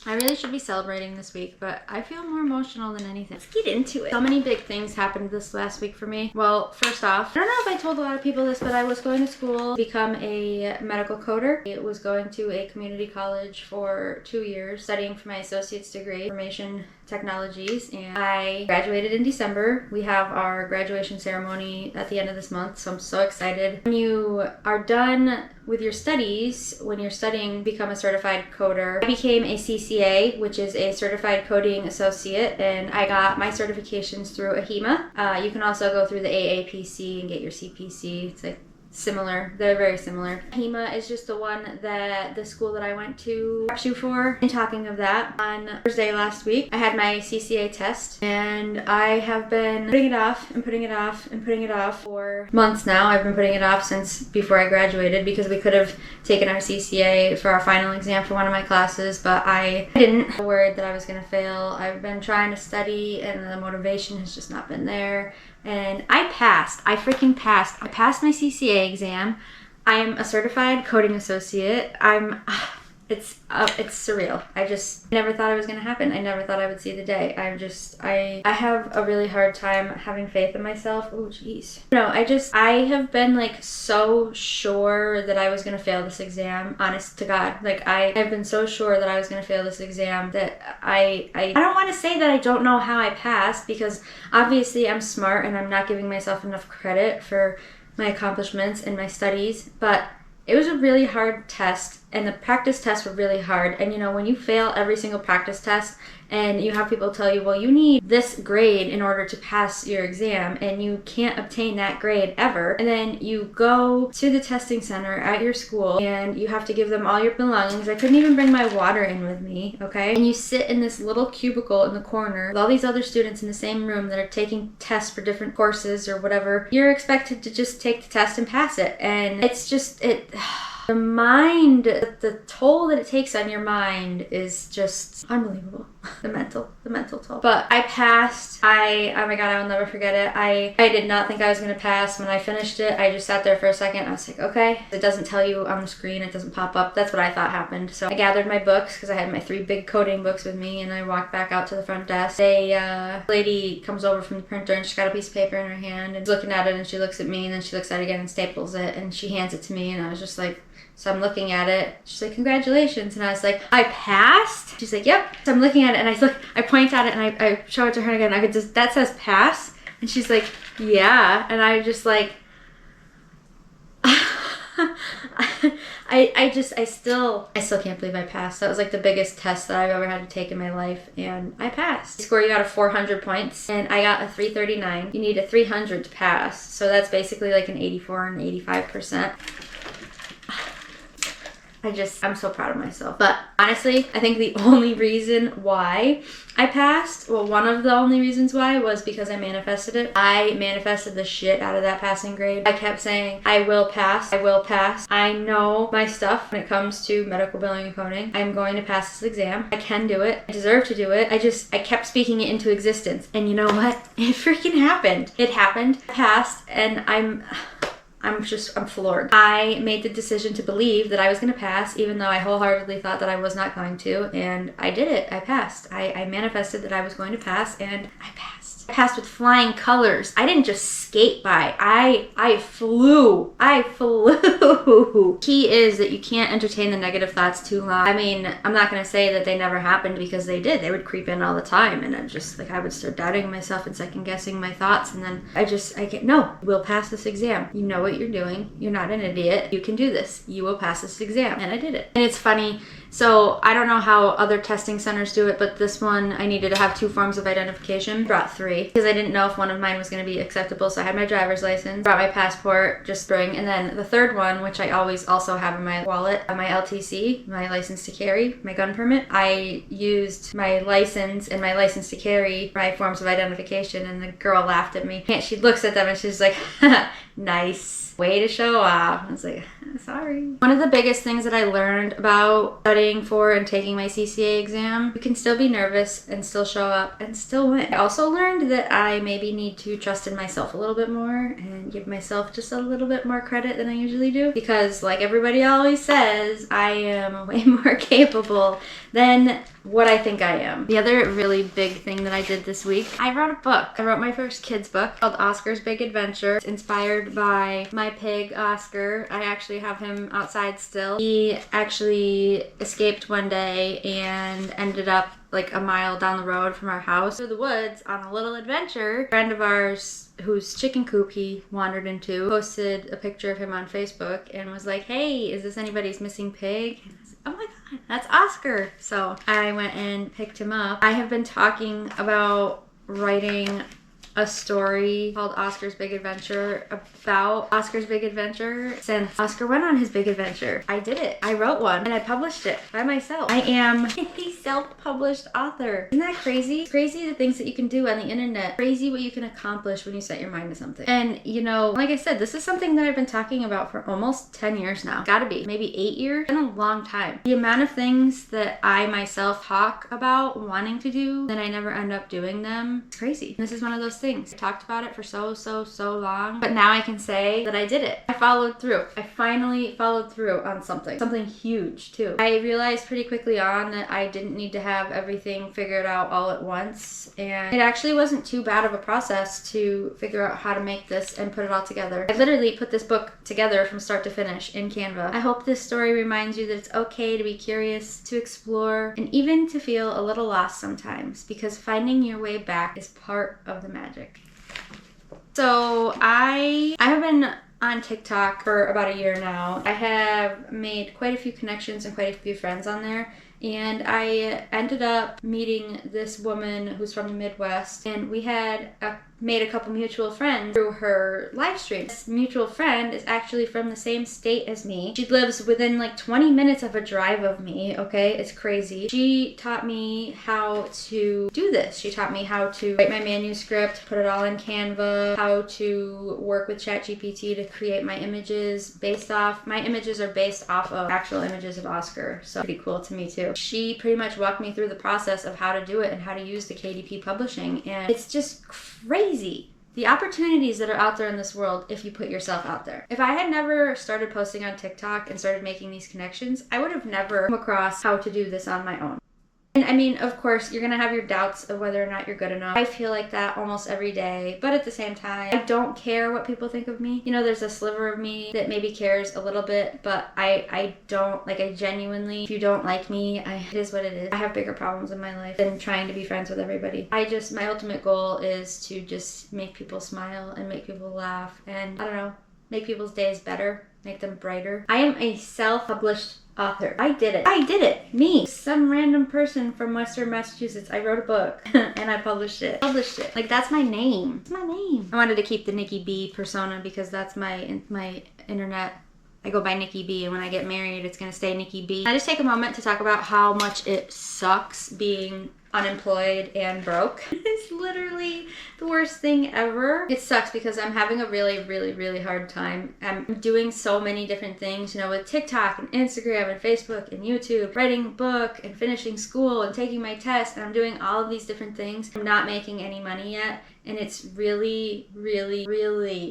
I really should be celebrating this week, but I feel more emotional than anything. Let's get into it. So many big things happened this last week for me. Well, first off, I don't know if I told a lot of people this, but I was going to school to become a medical coder. I was going to a community college for 2 years, studying for my associate's degree, information technologies, and I graduated in December. We have our graduation ceremony at the end of this month, so I'm so excited. When you are done with your studies, when you're studying, become a certified coder. I became a CCA, which is a certified coding associate, and I got my certifications through AHIMA. You can also go through the AAPC and get your CPC. It's like similar. They're very similar. HEMA is just the one that the school that I went to preps you for. And talking of that, on Thursday last week, I had my CCA test, and I have been putting it off and putting it off and putting it off for months now. I've been putting it off since before I graduated because we could have taken our CCA for our final exam for one of my classes, but I didn't. I'm worried that I was going to fail. I've been trying to study, and the motivation has just not been there. And I passed. I freaking passed. I passed my CCA exam. I'm a certified coding associate. It's surreal. I just never thought it was going to happen. I never thought I would see the day. I have a really hard time having faith in myself. Oh, jeez. No, I have been like so sure that I was going to fail this exam. Honest to God. Like I have been so sure that I was going to fail this exam that I don't want to say that I don't know how I passed, because obviously I'm smart and I'm not giving myself enough credit for my accomplishments and my studies, but it was a really hard test, and the practice tests were really hard. And you know, when you fail every single practice test and you have people tell you, well, you need this grade in order to pass your exam, and you can't obtain that grade ever, and then you go to the testing center at your school and you have to give them all your belongings. I couldn't even bring my water in with me, okay? And you sit in this little cubicle in the corner with all these other students in the same room that are taking tests for different courses or whatever. You're expected to just take the test and pass it, and it's just the mind, the toll that it takes on your mind is just unbelievable. The mental toll. But I passed. Oh my God, I will never forget it. I did not think I was going to pass. When I finished it, I just sat there for a second. I was like, okay. It doesn't tell you on the screen. It doesn't pop up. That's what I thought happened. So I gathered my books because I had my 3 big coding books with me, and I walked back out to the front desk. A lady comes over from the printer, and she's got a piece of paper in her hand and looking at it, and she looks at me, and then she looks at it again and staples it, and she hands it to me, and I was just like, so I'm looking at it. She's like, congratulations. And I was like, I passed? She's like, yep. So I'm looking at it, and I point at it, and I show it to her again. That says pass? And she's like, yeah. And I just like, I still can't believe I passed. That was like the biggest test that I've ever had to take in my life, and I passed. You score, you got a 400 points, and I got a 339. You need a 300 to pass. So that's basically like an 84 and 85%. I'm so proud of myself. But honestly, I think the only reason why I passed, well, one of the only reasons why, was because I manifested it. I manifested the shit out of that passing grade. I kept saying, I will pass. I will pass. I know my stuff when it comes to medical billing and coding. I'm going to pass this exam. I can do it. I deserve to do it. I kept speaking it into existence. And you know what? It freaking happened. It happened. I passed, and I'm floored. I made the decision to believe that I was going to pass, even though I wholeheartedly thought that I was not going to, and I did it. I passed. I manifested that I was going to pass, and I passed. I passed with flying colors. I didn't just skate by. I flew. Key is that you can't entertain the negative thoughts too long. I mean, I'm not going to say that they never happened, because they did. They would creep in all the time, and I would start doubting myself and second guessing my thoughts, and then no, we'll pass this exam. You know what you're doing. You're not an idiot. You can do this. You will pass this exam. And I did it. And it's funny. So I don't know how other testing centers do it, but this one I needed to have 2 forms of identification. Brought 3 because I didn't know if one of mine was going to be acceptable. So I had my driver's license, brought my passport, just bring, and then the third one, which I always also have in my wallet, my LTC, my license to carry, my gun permit. I used my license and my license to carry, my forms of identification, and the girl laughed at me. And she looks at them and she's like, nice. this. Way to show off. I was like, sorry. One of the biggest things that I learned about studying for and taking my CCA exam, you can still be nervous and still show up and still win. I also learned that I maybe need to trust in myself a little bit more and give myself just a little bit more credit than I usually do, because like everybody always says, I am way more capable than what I think I am. The other really big thing that I did this week, I wrote a book. I wrote my first kids book called Oscar's Big Adventure. It's inspired by my pig, Oscar. I actually have him outside still. He actually escaped one day and ended up like a mile down the road from our house through the woods on a little adventure. A friend of ours whose chicken coop he wandered into posted a picture of him on Facebook and was like, hey, is this anybody's missing pig? And I was like, oh my god, that's Oscar. So I went and picked him up. I have been talking about writing a story called Oscar's Big Adventure about Oscar's Big Adventure since Oscar went on his big adventure. I did it. I wrote one and I published it by myself. I am a self-published author. Isn't that crazy? It's crazy the things that you can do on the internet. Crazy what you can accomplish when you set your mind to something. And you know, like I said, this is something that I've been talking about for almost 10 years now. Gotta be. Maybe 8 years. It's been a long time. The amount of things that I myself talk about wanting to do, then I never end up doing them. It's crazy. This is one of those things. I talked about it for so long, but now I can say that I did it. I followed through. I finally followed through on something huge too. I realized pretty quickly on that I didn't need to have everything figured out all at once, and it actually wasn't too bad of a process to figure out how to make this and put it all together. I literally put this book together from start to finish in Canva. I hope this story reminds you that it's okay to be curious, to explore, and even to feel a little lost sometimes, because finding your way back is part of the magic. So I have been on TikTok for about a year now. I have made quite a few connections and quite a few friends on there. And I ended up meeting this woman who's from the Midwest, and we had made a couple mutual friends through her live stream. This mutual friend is actually from the same state as me. She lives within like 20 minutes of a drive of me, okay? It's crazy. She taught me how to do this. She taught me how to write my manuscript, put it all in Canva, how to work with ChatGPT to create my images my images are based off of actual images of Oscar. So pretty cool to me too. She pretty much walked me through the process of how to do it and how to use the KDP publishing, and it's just crazy the opportunities that are out there in this world if you put yourself out there. If I had never started posting on TikTok and started making these connections, I would have never come across how to do this on my own. And I mean, of course, you're gonna have your doubts of whether or not you're good enough. I feel like that almost every day, but at the same time, I don't care what people think of me. You know, there's a sliver of me that maybe cares a little bit, but I don't, like, I genuinely, if you don't like me, it is what it is. I have bigger problems in my life than trying to be friends with everybody. My ultimate goal is to just make people smile and make people laugh and, I don't know, make people's days better, make them brighter. I am a self-published author. I did it. Me. Some random person from Western Massachusetts. I wrote a book and I published it. Like, that's my name. It's my name. I wanted to keep the Nikki B persona because that's my internet. I go by Nikki B, and when I get married, it's gonna stay Nikki B. I just take a moment to talk about how much it sucks being unemployed and broke. It's literally the worst thing ever. It sucks because I'm having a really hard time. I'm doing so many different things, you know, with TikTok and Instagram and Facebook and YouTube, writing a book and finishing school and taking my test, and I'm doing all of these different things. I'm not making any money yet, and it's really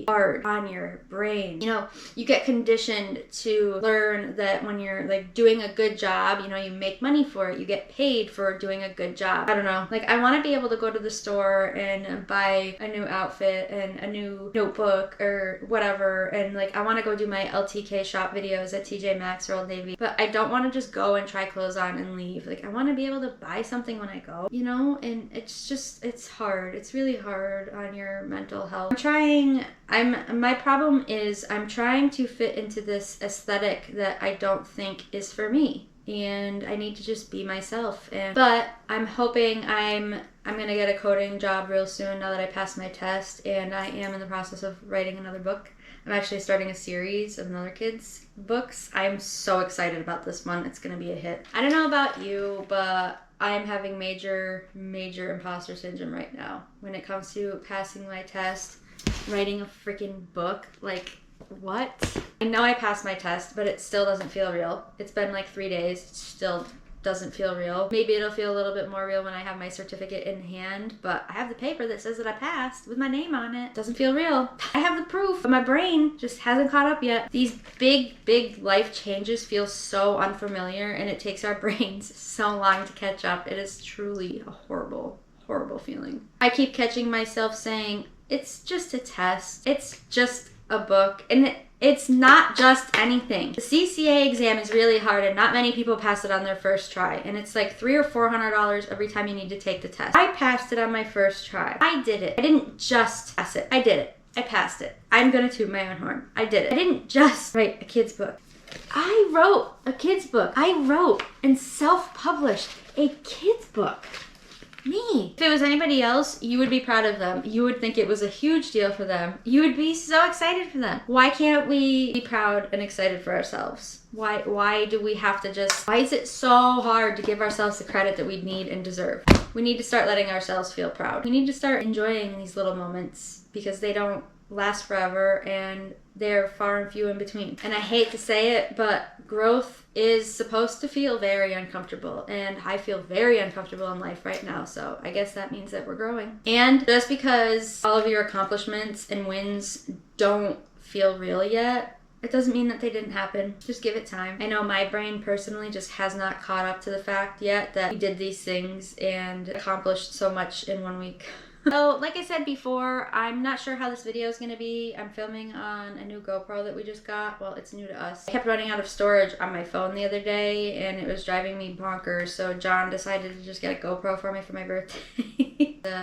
hard on your brain. You know, you get conditioned to learn that when you're like doing a good job, you know, you make money for it, you get paid for doing a good job. I don't know, like, I want to be able to go to the store and buy a new outfit and a new notebook or whatever, and like, I want to go do my LTK shop videos at TJ Maxx or Old Navy, but I don't want to just go and try clothes on and leave. Like, I want to be able to buy something when I go, you know, and it's hard. It's really hard on your mental health. My problem is I'm trying to fit into this aesthetic that I don't think is for me, and I need to just be myself. But I'm hoping I'm gonna get a coding job real soon now that I passed my test, and I am in the process of writing another book. I'm actually starting a series of another kids' books. I'm so excited about this one. It's gonna be a hit. I don't know about you, but I am having major imposter syndrome right now when it comes to passing my test, writing a freaking book. Like, What? I know I passed my test, but it still doesn't feel real. It's been like 3 days. It still doesn't feel real. Maybe it'll feel a little bit more real when I have my certificate in hand, but I have the paper that says that I passed with my name on it. Doesn't feel real. I have the proof, but my brain just hasn't caught up yet. These big life changes feel so unfamiliar, and it takes our brains so long to catch up. It is truly a horrible feeling. I keep catching myself saying, it's just a test. It's just a book. And it's not just anything. The CCA exam is really hard, and not many people pass it on their first try. And it's like $300 or $400 every time you need to take the test. I passed it on my first try. I did it. I didn't just pass it. I did it. I passed it. I'm gonna toot my own horn. I did it. I didn't just write a kid's book. I wrote a kid's book. I wrote and self-published a kid's book. Me. If it was anybody else, you would be proud of them. You would think it was a huge deal for them. You would be so excited for them. Why can't we be proud and excited for ourselves? Why do we have to why is it so hard to give ourselves the credit that we need and deserve? We need to start letting ourselves feel proud. We need to start enjoying these little moments because they don't last forever and they're far and few in between. And I hate to say it, but growth is supposed to feel very uncomfortable, and I feel very uncomfortable in life right now, so I guess that means that we're growing. And just because all of your accomplishments and wins don't feel real yet, it doesn't mean that they didn't happen. Just give it time. I know my brain personally just has not caught up to the fact yet that we did these things and accomplished so much in 1 week. So, like I said before, I'm not sure how this video is going to be. I'm filming on a new GoPro that we just got. Well, it's new to us. I kept running out of storage on my phone the other day, and it was driving me bonkers. So John decided to just get a GoPro for me for my birthday.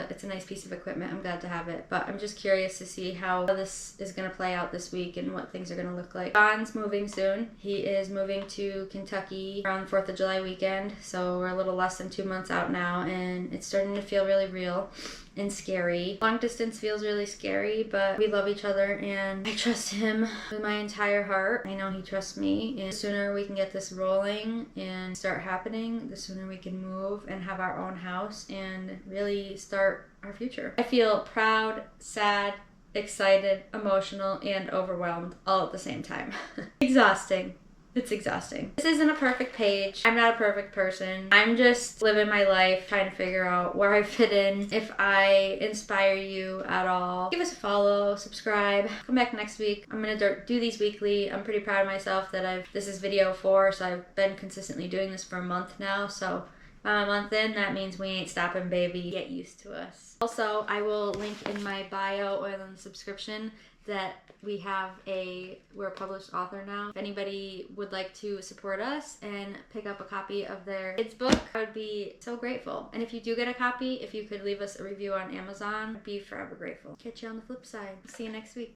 It's a nice piece of equipment. I'm glad to have it. But I'm just curious to see how this is going to play out this week and what things are going to look like. John's moving soon. He is moving to Kentucky around 4th of July weekend. So we're a little less than 2 months out now, and it's starting to feel really real and scary. Long distance feels really scary, but we love each other and I trust him with my entire heart. I know he trusts me, and the sooner we can get this rolling and start happening, the sooner we can move and have our own house and really start our future. I feel proud, sad, excited, emotional, and overwhelmed all at the same time. Exhausting. It's exhausting. This isn't a perfect page. I'm not a perfect person. I'm just living my life, trying to figure out where I fit in. If I inspire you at all, give us a follow, subscribe. Come back next week. I'm gonna do these weekly. I'm pretty proud of myself that this is video 4, so I've been consistently doing this for a month now. So if I'm a month in, that means we ain't stopping, baby. Get used to us. Also, I will link in my bio or in the subscription that we're a published author now. If anybody would like to support us and pick up a copy of their kids book, I would be so grateful. And if you do get a copy, if you could leave us a review on Amazon, I'd be forever grateful. Catch you on the flip side. See you next week.